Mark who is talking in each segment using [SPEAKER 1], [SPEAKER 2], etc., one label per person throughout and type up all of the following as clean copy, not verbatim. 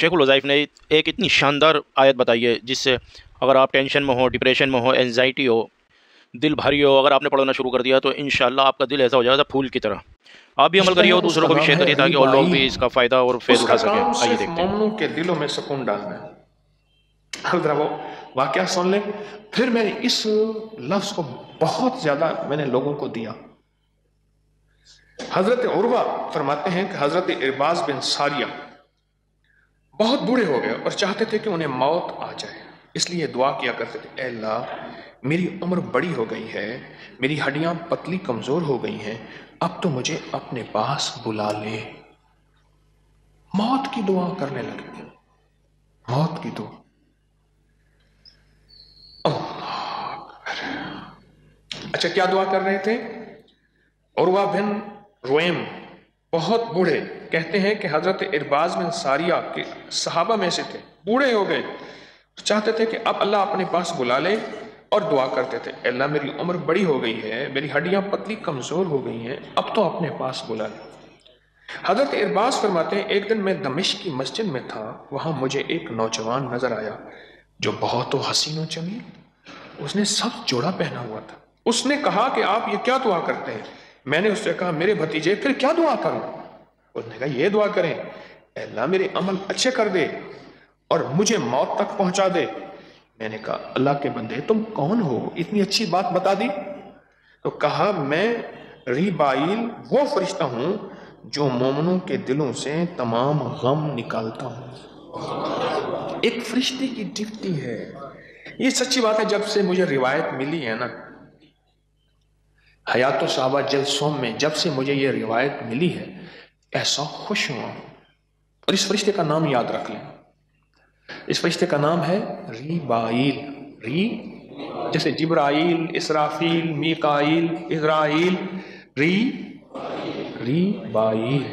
[SPEAKER 1] शेख उल-वज़ाइफ ने एक इतनी शानदार आयत बताई है जिससे अगर आप टेंशन में हो, डिप्रेशन में हो, एंजाइटी हो, दिल भारी हो, अगर आपने पढ़ना शुरू कर दिया तो इंशाल्लाह आपका दिल ऐसा हो जाएगा फूल की तरह। आप भी अमल करिए और दूसरों को भी शेयर करिए ताकि और लोग भी इसका फ़ायदा और फैज़ उठा सकें। आइए देखते हैं।
[SPEAKER 2] मोमिनों के दिलों में सुकून डालना है। जरा वो वाक़या सुन लें। फिर मैंने इस लफ्ज़ को बहुत ज़्यादा मैंने लोगों को दिया। हज़रत उर्वा फरमाते हैं कि हज़रत इरबाज़ बिन सारिया बहुत बूढ़े हो गए और चाहते थे कि उन्हें मौत आ जाए, इसलिए दुआ किया करते थे, ऐ अल्लाह मेरी उम्र बड़ी हो गई है, मेरी हड्डियां पतली कमजोर हो गई हैं, अब तो मुझे अपने पास बुला ले। मौत की दुआ करने लगे, मौत की दुआ। अच्छा, क्या दुआ कर रहे थे? उर्वा बिन रुएम बहुत बूढ़े, कहते हैं कि हजरत इरबाज बिन सारिया के सहाबा में से थे, बूढ़े हो गए, चाहते थे कि अब अल्लाह अपने पास बुला ले और दुआ करते थे, अल्लाह मेरी उम्र बड़ी हो गई है, मेरी हड्डियां पतली कमजोर हो गई हैं, अब तो अपने पास बुला ले। हजरत इरबाज फरमाते हैं, एक दिन मैं दमिश्क की मस्जिद में था, वहां मुझे एक नौजवान नजर आया जो बहुत हसीन और जमील, उसने सब जोड़ा पहना हुआ था। उसने कहा कि आप ये क्या दुआ करते हैं? मैंने उससे कहा, मेरे भतीजे फिर क्या दुआ करूं? उसने कहा, ये दुआ करें, अल्लाह मेरे अमल अच्छे कर दे और मुझे मौत तक पहुंचा दे। मैंने कहा, अल्लाह के बंदे तुम कौन हो, इतनी अच्छी बात बता दी? तो कहा, मैं रीबाइल वो फरिश्ता हूं जो मोमिनों के दिलों से तमाम गम निकालता हूं। एक फरिश्ते की ड्यूटी है। ये सच्ची बात है, जब से मुझे रिवायत मिली है ना हयात साहबा जलसों में, जब से मुझे ये रिवायत मिली है, ऐसा खुश हुआ। और इस फरिश्ते का नाम याद रख लें, इस फरिश्ते का नाम है रीबाइल। री जैसे जिब्राइल, इसराफील, मीकाइल, इज़राइल, रीबाइल।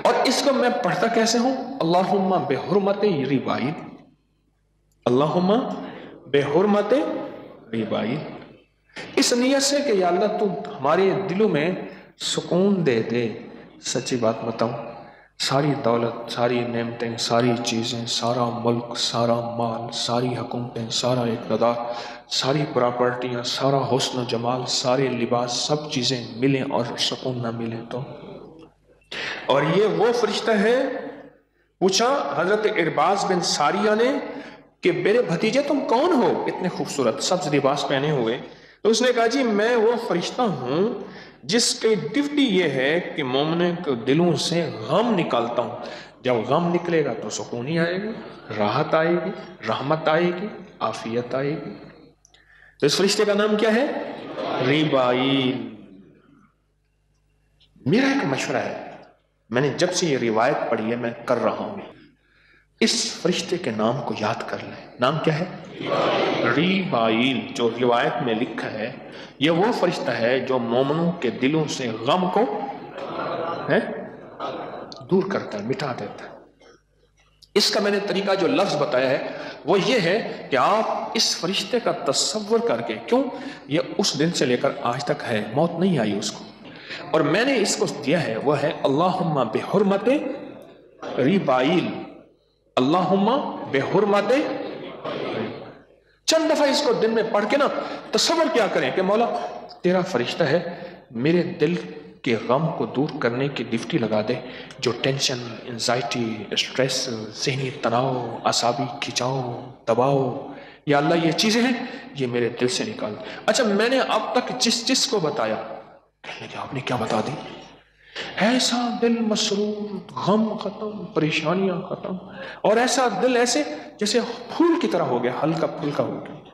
[SPEAKER 2] और इसको मैं पढ़ता कैसे हूं? अल्लाहुम्मा बेहुरमत रीबाइल, अल्लाहुम्मा बेहुरमत रीबाइल। इस नियत से कि या अल्लाह तू हमारे दिलों में सुकून दे दे। सच्ची बात बताऊं, सारी दौलत, सारी नेमतें, सारी चीज़ें, सारा मुल्क, सारा माल, सारी हुकूमतें, सारा इक़्तिदार, सारी प्रॉपर्टियां, सारा हुस्न जमाल, सारे लिबास, सब चीज़ें मिलें और सुकून ना मिले तो? और ये वो फरिश्ता है, पूछा हजरत इरबाज बिन सारिया ने कि मेरे भतीजे तुम कौन हो इतने खूबसूरत सब्ज लिबास पहने हुए? तो उसने कहा, जी मैं वो फरिश्ता हूं जिसकी ड्यूटी ये है कि मोमिन के दिलों से गम निकालता हूं। जब गम निकलेगा तो सुकून ही आएगी, राहत आएगी, रहमत आएगी, आफियत आएगी। तो इस फरिश्ते का नाम क्या है? रीबाइल। मेरा एक मशवरा है, मैंने जब से ये रिवायत पढ़ी है मैं कर रहा हूं, इस फरिश्ते के नाम को याद कर लें। नाम क्या है? रीबाइल। जो रिवायत में लिखा है, ये वो फरिश्ता है जो मोमिनों के दिलों से गम को दूर करता है, मिटा देता है। इसका मैंने तरीका जो लफ्ज बताया है वो ये है कि आप इस फरिश्ते का तस्वर करके, क्यों ये उस दिन से लेकर आज तक है, मौत नहीं आई उसको, और मैंने इसको दिया है, वह है अल्लाहुम्मा बेहुरमत रीबाइल, अल्लाहुम्मा बेहुरमत। चंद दफा इसको दिन में पढ़ के ना तस्वर क्या करें कि मौला तेरा फरिश्ता है, मेरे दिल के गम को दूर करने की ड्यूटी लगा दे, जो टेंशन, एंजाइटी, स्ट्रेस, ज़हनी तनाव, असाबी खिंचाव, दबाव, या अल्लाह ये चीज़ें हैं, ये मेरे दिल से निकाल। अच्छा, मैंने अब तक जिस को बताया, आपने क्या बता दी? ऐसा दिल मसरूर, गम खत्म, परेशानियां खत्म, और ऐसा दिल ऐसे जैसे फूल की तरह हो गया, हल्का फुल्का हो गया।